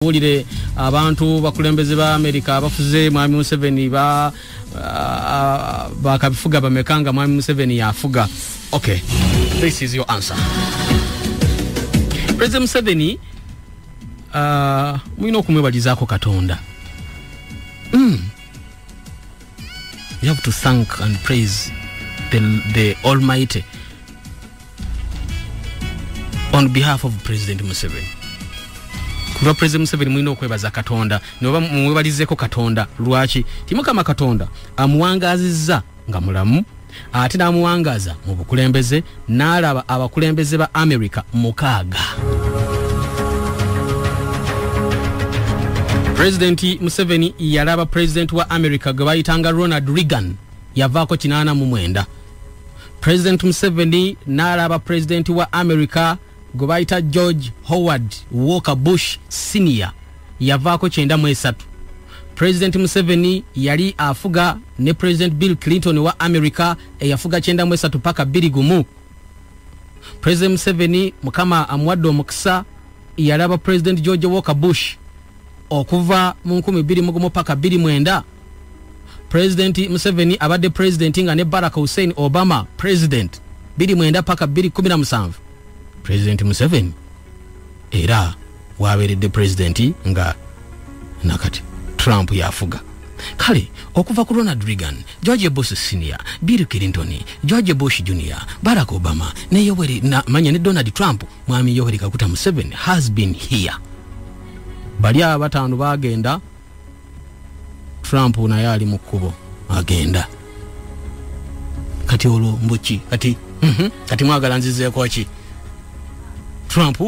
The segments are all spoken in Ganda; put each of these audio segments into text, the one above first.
Bulire abantu bakulembeze ba America abafuze mwami Museveni bakabifuga bamekanga mwami Museveni yafuga. Okay, this is your answer. President Museveni mwino kumwebalizako Katonda. You have to thank and praise the Almighty on behalf of President Museveni. Kuva President Museveni mwino kwebaza Katonda noba mwebalizeko Katonda lwachi timukama Katonda amuwangaziza nga mulamu ate namuwangaza mu bukulembeze nalaba abakulembeze ba America mukaga. President Museveni yalaba President wa America gwaitanga Ronald Reagan yavako kinana mu mwenda. President Museveni nalaba President wa America Gobaita George Howard Walker Bush Senior yavako 93. President Museveni yali afuga ne President Bill Clinton wa America yafuga 93 paka 2 President Museveni mukama amwaddo mukisa yalaba President George Walker Bush okuva mu 2021 paka 29. President Museveni abadde president nga ne Barack Hussein Obama president 29 paka 2017. President Museveni era waberedde president nga nakati Trump yafuga. Kale okuva ku Ronald Reagan, George Bush Senior, Bill Clinton, George Bush Jr., Barack Obama ne Yoweri na manya ne Donald Trump, mwami Yoweri Kaguta Museveni has been here. Bali abatano bagenda, Trump na yali mukubo agenda. Kati olo mbuchi kati mwagala nzize ko ki Trump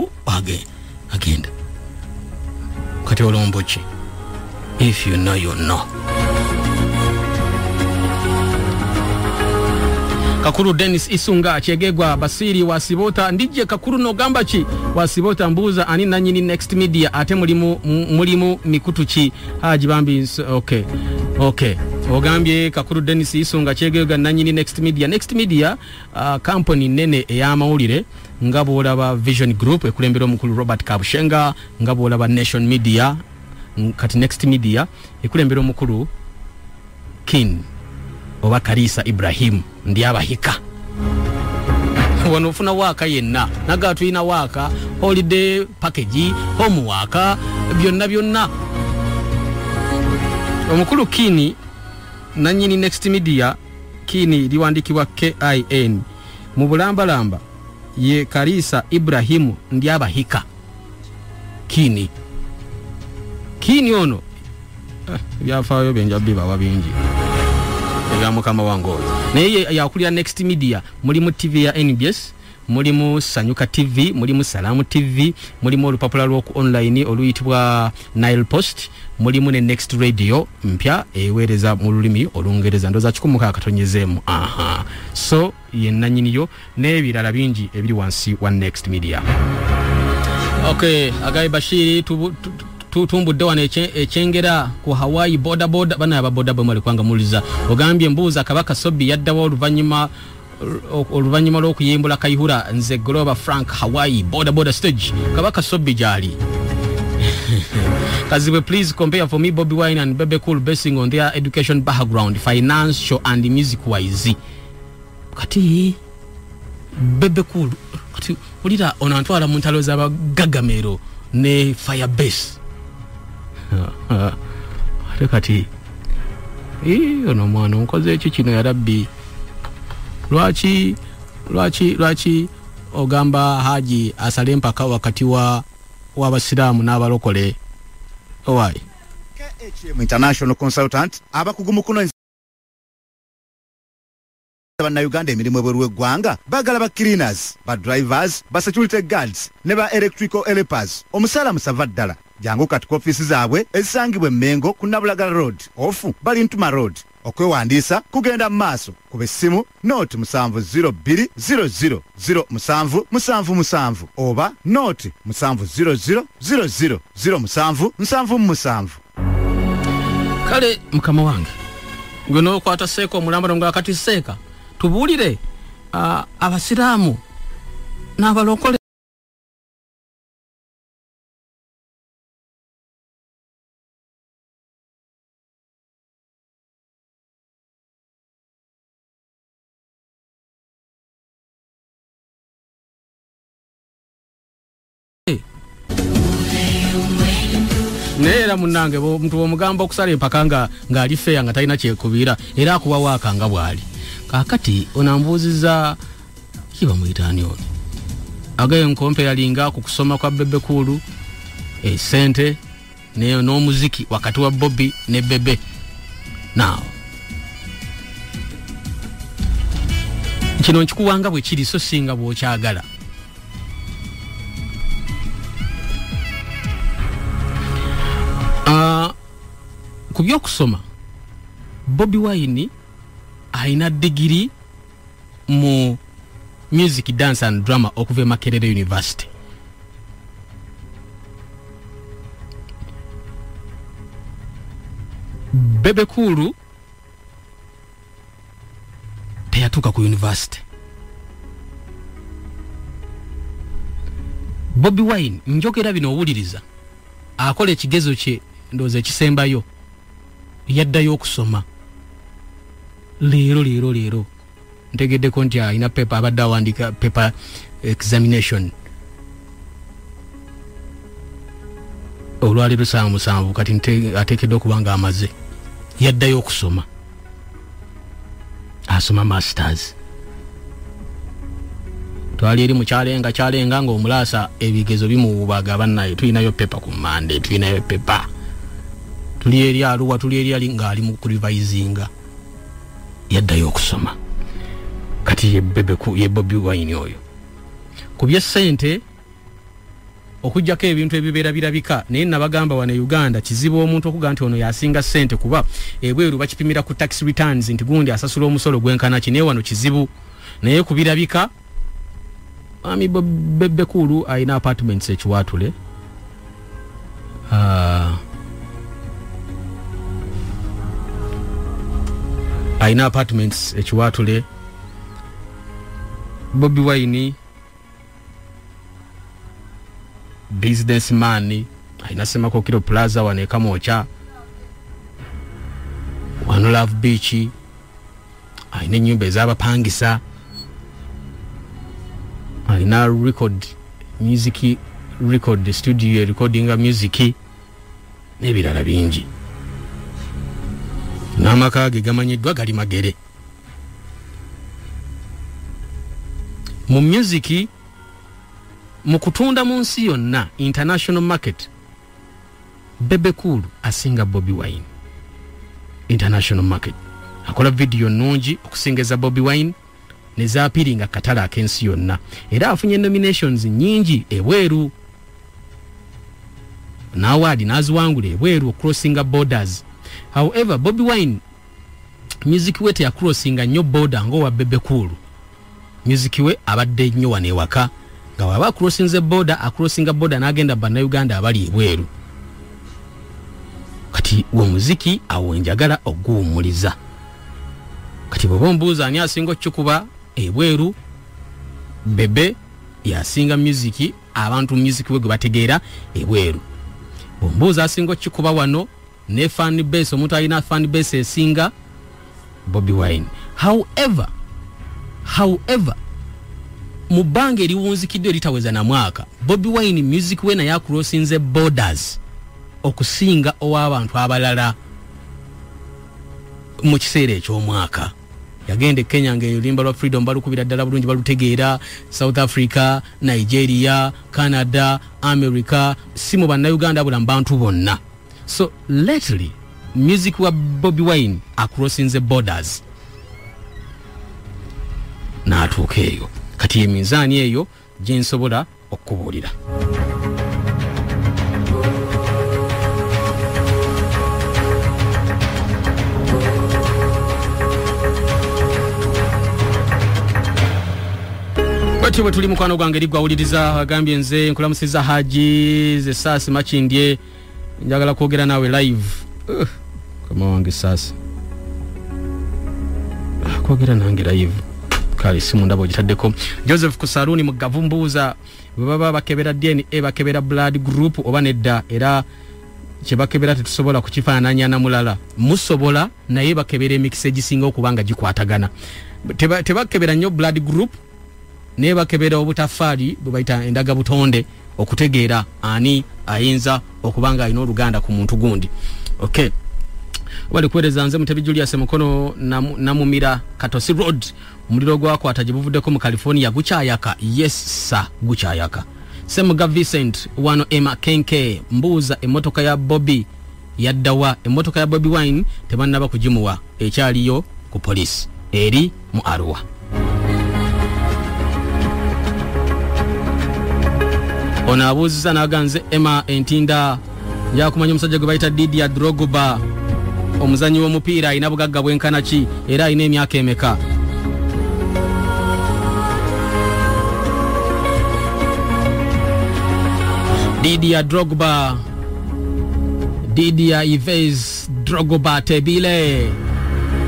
agenda. Kati olo mbuchi. If you know, you know. Kakuru Dennis Isunga chegegwa basiri wasibota ndije kakuru no gamba chi wasibota mbuza ani nanyini next media ate mulimu mikutuchi hajibambi. Okay ogambye kakuru Dennis Isunga chegegwa nanyini next media company nene ya maulire ngabola ba Vision Group ekulembero mukulu Robert Kabushenga ngabola ba Nation Media kati next media ekulembero mukulu King oba Karisa Ibrahim ndi abahika wanofuna waka yenna nagatu ina waka holiday package home waka byonna omukulu Kini nanyini next media Kini liwandikibwa KIN mu bulambalamba ye Karisa Ibrahim ndi abahika Kini ono byafayo benjabi baba bingi ya mukama wango naye yakulira next media mulimu TV ya NBS mulimu Sanyuka TV mulimu Salamu TV mulimu olupapula lwoku online oluyitibwa Nile Post mulimu ne Next Radio mpya ewereza mu lulimi olungereza ndoza kikumuka akatonyezemu so yenanyiniyo nebirala bingi ebiri wansi wa next media. Okay Agai Bashiri tutumbudde wane echengera ku Hawaii boda bana ababoda bamali kwanga muliza ogambye mbuza kabaka Sobi yaddawo oluvanyuma lw'okuyimbula Kayihura nze Global Frank Hawaii boda stage kabaka Sobi jali. Kaziwe please compare for me Bobby Wine and Bebe Cool basing on their education background, financial and music wise. Kati Bebe Cool kati ulira onantwala muntalo za Gagamero ne Firebase. Kati ono mwana nkoze eki kino ya Rabbi lwaki ogamba Haji asale mpaka wakati w'abasiramu n'abalokole why KHM International Consultant abakugumukuno na Uganda emirimu ebweru eggwanga bagala ba cleaners ba drivers ba security guards ne ba electrical helpers omusala musava ddala jangu kati ku office zaabwe ezisangibwe Mengo ku Nabulagala Road ofu bali Ntuma Road okwewandisa kugenda maaso ku bessimu note 70000777 oba note 70000777. Kale mukama wange ngono kwata seko mulamba ngo akati seka tubulire abasiramu n'abalokole Neera munange omuntu omugamba okusala empaka ng'ali feya nga talina kyekubira era akuwa waaka nga bw'ali. Kaakati onambuuziza kiba muyitaani ono. Agaye nkompe yalinga ku kusoma kwa Bebe Cool, sente n'omuziki wakati wa Bobby ne Bebe. Now kino nkikuwanga bwe kiri so singa bw'okyagala. Ku byokusoma Bobi Wine alina degree mu music, dance and drama okuva Makerere University. Bebe Cool teyatuuka ku university. Bobi Wine njogera bino owuliriza akola ekigezo kye ndowooza ekisembayo yaddayo okusoma. Leero ntegeddeko nti alina paper abadde awandika paper examination. Olwaleero saa 7 kati ateekeddwa okuba nga amaze. Yaddayo okusoma. Asoma masters. Twali eri mu Kyarenga ng'omulaasa ebigezo bimuwubaga bannaye. Tulinayo paper ku Monday, tulinayo paper. Tuli eri Arua, tuli eri ng'ali mu kurivisinga. Yaddayo okusoma. Kati ye Bobi Wine oyo. Ku bya ssente okujjako ebintu ebibeera birabika naye nabagamba wane Uganda kizibu omuntu okuga nti ono yasinga ssente kuba ebweru bakipimira ku tax returns nti gundi asasula omusolo gwenkana kine wano kizibu naye kubirabika ami Bebe Cool ayina apartments ekiwatule. Ayina apartments ekiwatule. Bobi Wine businessman ayina Semako Kilo Plaza wane Kamocha, One Love Beach, ayina ennyumba ez'abapangisa, ayina music record studio recording music n'ebirala bingi. N'amaka ge gamanyiddwa gali magere. Mu music mu kutunda mu nsi yonna international market Bebe Cool asinga Bobi Wine international market. Akola video nungi okusingeza Bobi Wine nezaapiringa katala akensi yonna era afunye nominations nyingi ebweru na award naziwangula ebweru crossinga borders. However Bobi Wine music we ya crossinga nnyo border ngo wa Bebe Cool. Music we abadde nnyo wane waka nga waba crossinze border acrossinga border n'agenda bana Uganda abali ebweru. Kati wo muziki awenjagala oguumuliza. Kati bw'ombuuza ani asinga okukuba ebweru Bebe yasinga music abantu music we gwe bategeera ebweru. Bw'ombuuza asinga okukuba wano ne fan base omuntu alina fan base esinga Bobi Wine. However mubange liwunzikidde litaweza na mwaka Bobi Wine music we na ya crossinze borders okusinga ow'abantu abalala mu kiseera eky'omwaka. Yagende Kenya ng'eyolimba lwa freedom balukubira ddala bulungi balutegeera, South Africa, Nigeria, Canada, America, si mu bannayuganda bula bantu bonna. So lately music wa Bobi Wine acrossinze borders n'atuuka eyo. Kati eminzaani eyo gye nsobola okubuulira. Bwatyo bwe tuli mukwano gwange eri gwawuliriza agambye nze nkulamusiza Haji ze Saasi Makindye njagala kwogera naawe live. Kama wange Saasi kwogera nange live kali simu ndabo gitaddeko. Joseph Kusaruni mu Gavumbuuza baba bakebera DNA bakebera blood group oba nedda era kye bakebera tetusobola kukifaananya na mulala. Musobola naye bakebera emikise gisinga okubanga gikwatagana. Tebakebera nnyo blood group ne bakebera obutafaali bwe bayita endaga butonde okutegeera ani ayinza okubanga alina oluganda ku muntu gundi. Okay, wali kuwereza nze Mutebi Julius Mukono namumira Katosi Road omuliro gwakwata gye buvuddeko mu California gukyayaka. Yes sir, gukyayaka. Semuga Vincent wano Emma Kenke mbuuza emmotoka ya Bobby yaddawa. Emmotoka ya Bobby Wine tebannaba kugimuwa, ekyaliyo ku police eri mu Arua. Ono abuuziza n'aganze Emma Entinda yakumanya omusajja gwe bayita Didier Drogba omuzanyi w'omupiira alina bugagga bwenkana ki era alina emyaka emeka. Didier Drogba, Didier Yves Drogba Tebile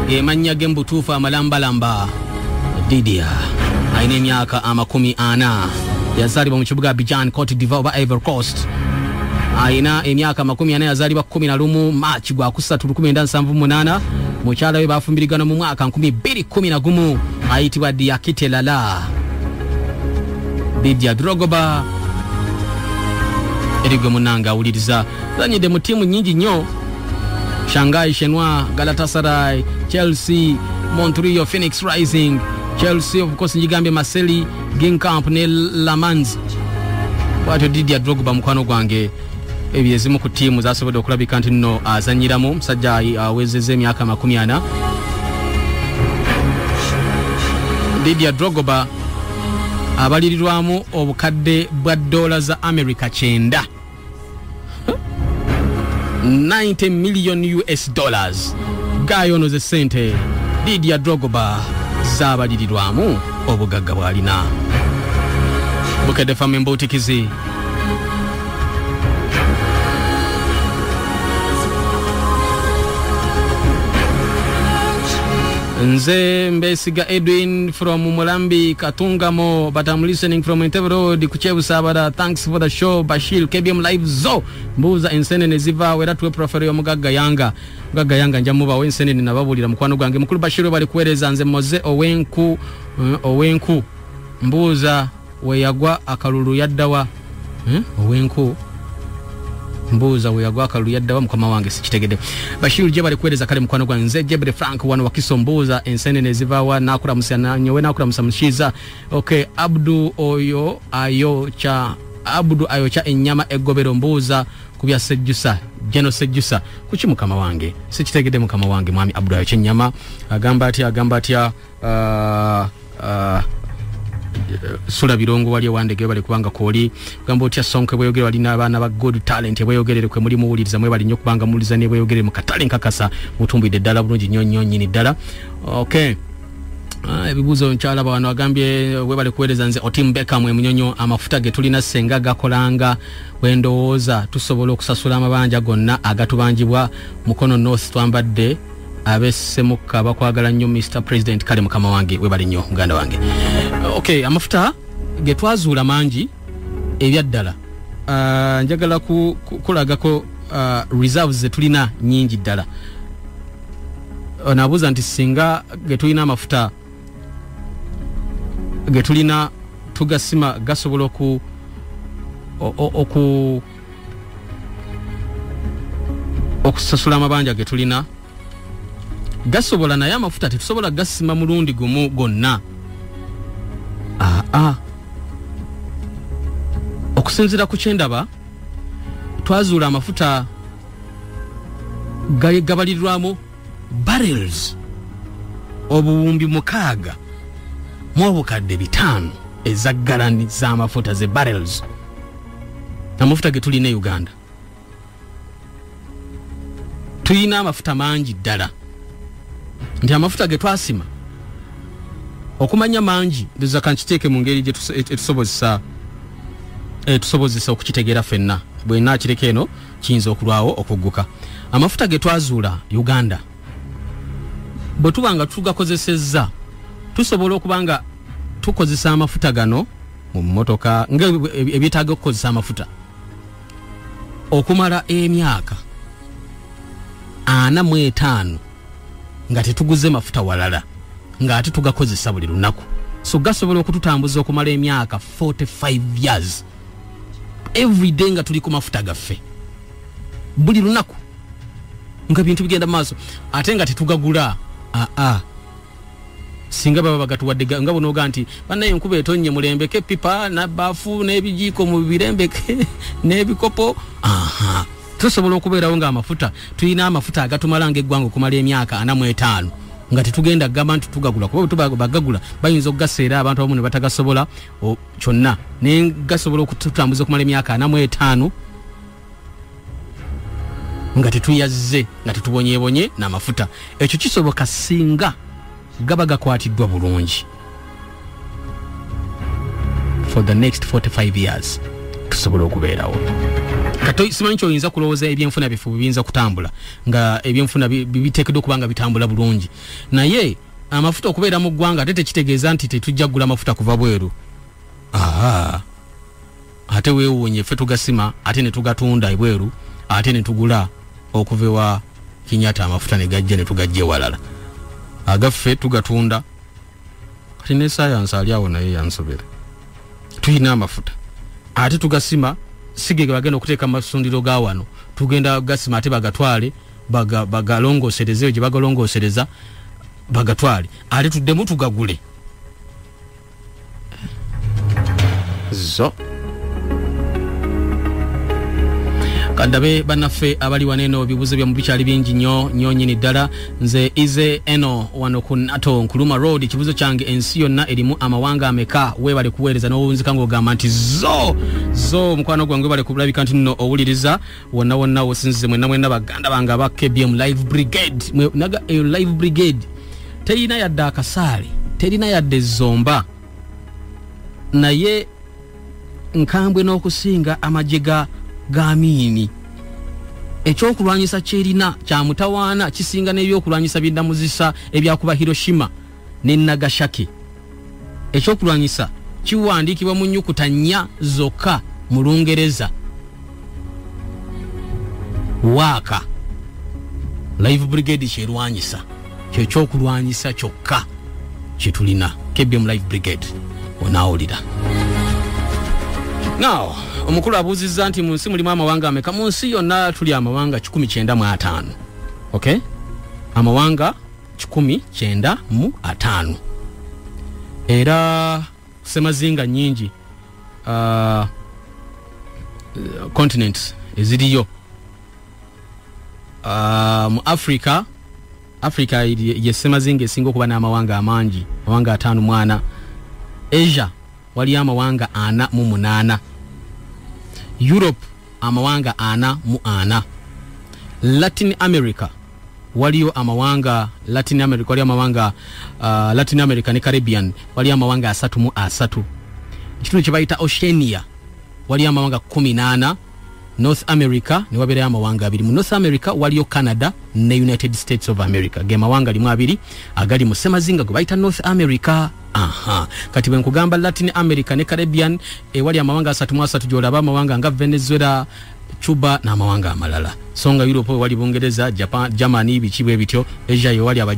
gemanya gembutufa amalambalamba. Didier alina emyaka 40 yazalibwa mu kibuga Abidjan, Cote d'Ivoire ba Ivory Coast. Alina emyaka 40 yazalibwa 11 March gwa 1978. Mukyala we bafumbirigana mu mwaka 2011 ayitibwa Diakite Lala. Didier Drogba erigwe munanga awuliriza zanyide mu timu nyingi nnyo: Shanghai Shenhua, Galatasaray, Chelsea, Montreal Phoenix Rising, Chelsea of course njigambye Marseille, Ginkamp ne La Mans. Bwatyo Didier Drogba mukwano gwange ebyezimu ku timu zasobodde okulabika nti nno azanyiramu musajja awezezza emyaka 40. Didier Drogba abalirirwamu obukadde bwa dola za America 9. $90 million gayono ze sente Didier Drogba zabalirirwamu obugagga bwalina. Bukede famu embutikizi nze Mbesiga Edwin from Mulambi Katungamo, but I'm listening from Entebbe Road Kuchebusabada. Thanks for the show Bashir KBM live zo mbuza ensene neziva wera tuwe profero yo Mugaga Yanga njamuba wensene nababulira mukwano gwange mukuru Bashir bali kuwereza nze Moze owenku mbuza we yagwa akalulu yaddawa. Owenku mbuza we yagwa akalulu yaddawa mukama wange sikitegede. Bashir je bali kuwereza kale mukwano gwange nze Jebre Frank wano wakiso mbuza ensene nezivawa nakura musana nyowe nakura musamushiza. Okay, Abdu ayocha ennyama eggobero mbuza kubya sejjusa jeno sejjusa kuki mukama wange sikitegede mukama wange mwami Abdu ayocha ennyama agamba atya sula birongo wali wandege bali kubanga koli gamba otya sonke bweyogere wali n'abaana ba good talent bweyogerere kwe muri muwuliriza mwe bali nnyo kubanga muwuliriza ne bweyogerere mu katale nkakasa mutumbidde ddala bulungi nnyo nyini ddala. Okay, ebibuzo nkyala bano agambye we bali kuwereza nze Otim Beckham emunyonyo amafuta ge tulina senga gakolanga wendowooza tusobola okusasula amabanja gonna agatubanjibwa mukono North twambadde abesemuka bakwagala nnyo Mr President kale mukama wange we bali nnyo muganda wange. Okay, amafuta ge twazuula mangi ebyaddala njagala kulagako reserves ze tulina nyingi ddala. Onabuuza nti singa ge tulina amafuta ge tulina tugasima gasobola okusasula amabanja ge tulina gasobola, naye amafuta tetusobola gasima mulundi gumu gonna. Okusinzira ku kyendaba twazuula amafuta gabalirirwamu barrels obuwumbi 6 mu obukadde 5 eza galani z'amafuta ze barrels. Amafuta ge tulina Uganda tulina amafuta mangi ddala nti amafuta ge twasima okumanya mangi ndoza kankiteeke mu ngeri gye tusobozesa okukitegeera ffenna bwe nakireka eno kiyinza okulwawo okugguka. Amafuta ge twazuula Uganda bwe tubanga tugakozesezza tusobola okubanga tukozesa amafuta gano mu mmotoka ebyetaaga okukozesa amafuta okumala emyaka 45 nga tetuguze mafuta walala nga ate tugakozesa buli lunaku. So gasobola okututambuza okumala emyaka 45 years every day nga tuli ku mafuta gaffe buli lunaku nga bintu bigenda maaso ate nga tetugagula singa baba bagatuwadde nga bonoga nti bannaye enkuba etonye mulembeke pipa na bafu n'ebijiiko mu birembeke n'ebikopo tusobola okubeerawo nga amafuta tulina amafuta agatumala ng'eggwanga okumala emyaka 45 nga tetugenda kugamba nti tugagula kuba bagagula bayinza okugaseera abantu abamu ne batagasobola kyonna naye gasobola okututambuza okumala emyaka 45 nga tetuyazze nga tetubonyebonye n'amafuta ekyo kisoboka singa gaba gakwatiddwa bulungi for the next 45 years tusobola okubeerawo kato simanyi kyoyinza kulowooza ebyenfuna bifu biyinza kutambula nga ebyenfuna biteekeddwa okuba nga bitambula bulungi naye amafuta okubeera mu ggwanga ate tekitegeeza nti tetujja kugula amafuta kuva bweru ate weewuunye ffe tugasima ate ne tugatunda ebweru ate ne tugula okuva ewa Kenyatta amafuta ne gajja ne tugajja ewalala agaffe tugatunda kati ne science ali awo naye yansobera tuyina amafuta ate tugasima sige bagenda okuteeka amasundiro ga wano tugenda gasima ate bagatwale bagalongosereze gye bagalongosereza bagatwale ate tuddemu tugagule zo kandabe banaffe abali waneno bibuzo bya mubikyali bingi nnyo nyini ddala nze ize eno wano ku NATO Nkuluma Road kibuzo kyange ensi yonna erimu amawanga ameka webale kuweereza n'owunzika ng'ogamba nti zo mukwano gwange webale kulabika nti nno owuliriza wonna wosinzize mwenna baganda bange aba KBM Live Brigade naga Live Brigade terina yadde akasaale terina yadde zomba naye nkambwe n'okusinga amajega gamini ekyokulwanyisa kyerina kya mutawaana kisinga n'ebyokulwanyisa by'endamuzisa ebyakuba Hiroshima ne Nagasaki ekyokulwanyisa kiwandiikibwa mu nnyukuta 4 zokka mu Lungereza waaka Live Brigade kyerwanyisa kyekyokulwanyisa kyokka kyetulina KBM Live Brigade onaawulira now omukulu abuuzizza nti mu nsi mulimu amawanga ameka mu nsi yonna tuli amawanga 195 okay amawanga 195 era semazinga nyingi continents eziriyo mu Africa ye semazinga esinga okuba n'amawanga amangi amawanga 5 mwana Asia wali amawanga 48 Europe amawanga 4 Latin America waliyo amawanga Latin America wali amawanga Latin America ne Caribbean wali amawanga 3 kitundu kibayita Oceania wali amawanga 18 North America ne wabera amawanga 2 mu North America waliyo Canada ne United States of America ge mawanga limu 2 agali mu semazinga go bayita North America kati bwe nkugamba Latin America ne Caribbean wali amawanga 3 jolaba amawanga nga Venezuela Cuba na amawanga amalala songa Europe wali Bungereza Japan Germany bichibwe bityo Asia yo wali aba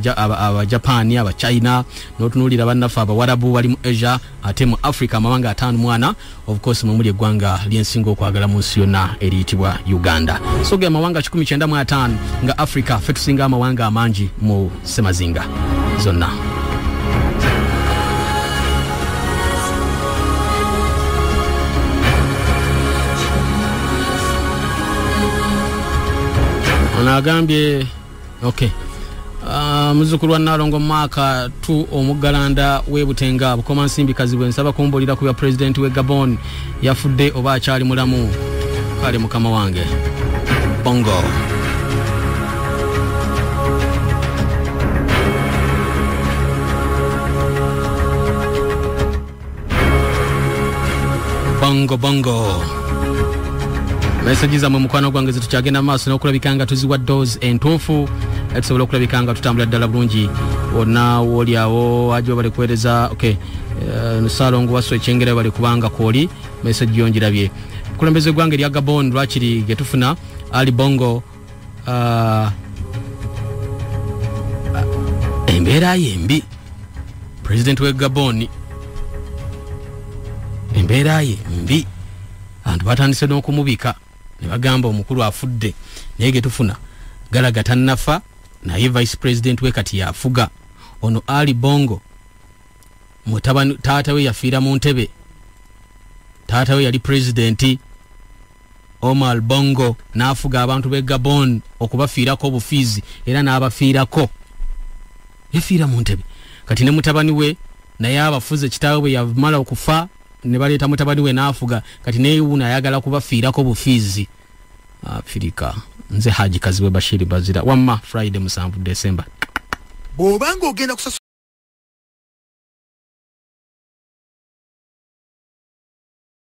Japan aba China notunulira bannafa aba Warabu wali mu Asia ate mu Africa amawanga 5 mwana of course mu muli eggwanga lyensinga okwagala mu nsi yonna eriyitibwa Uganda so ge amawanga 195 nga Africa fe tusinga amawanga amangi mu semazinga zonna Anagambye okay muzukulu wa Nalongo Maka tu omugalanda webutenga bukoma nsimbi kazi bwe nsaba kumbolira ku ya president we Gabon yafudde oba akyali mulamu kale mukama wange bongo bongo messages amwe mukwano gwange zitukyagenda maaso n'okulabikanga tuziwa doors entuufu tusobola okulabikanga tutambula ddala bulungi wonna woli awo ajo bali kuweereza okay Salongo waso ekyengera bali kubanga kwoli message yongirabye kulembeze gwange lya Gabon lwakiri getufuna ali bongo embeera yembi president we Gabon embeera yembi abantu batandise n'okumubika ne bagamba omukulu afudde naye getufuna galaga tannafa naye vice president we kati yafuga ono Ali Bongo mutabani taata we yafiira mu ntebe taata we yali president Omar Bongo n'afuga abantu be Gabon okubafiirako obufiizi era n'abafiirako yafiira mu ntebe kati ne mutabani we naye abafuze kitaawe bwe yamala okufa ne baleeta mutabani we n'afuga kati naye wuno ayagala kubafiirako bufiizi Afrika nze Haji Kaziwe Bashiri Bazira wamma Friday 7 December bw'obanga ogenda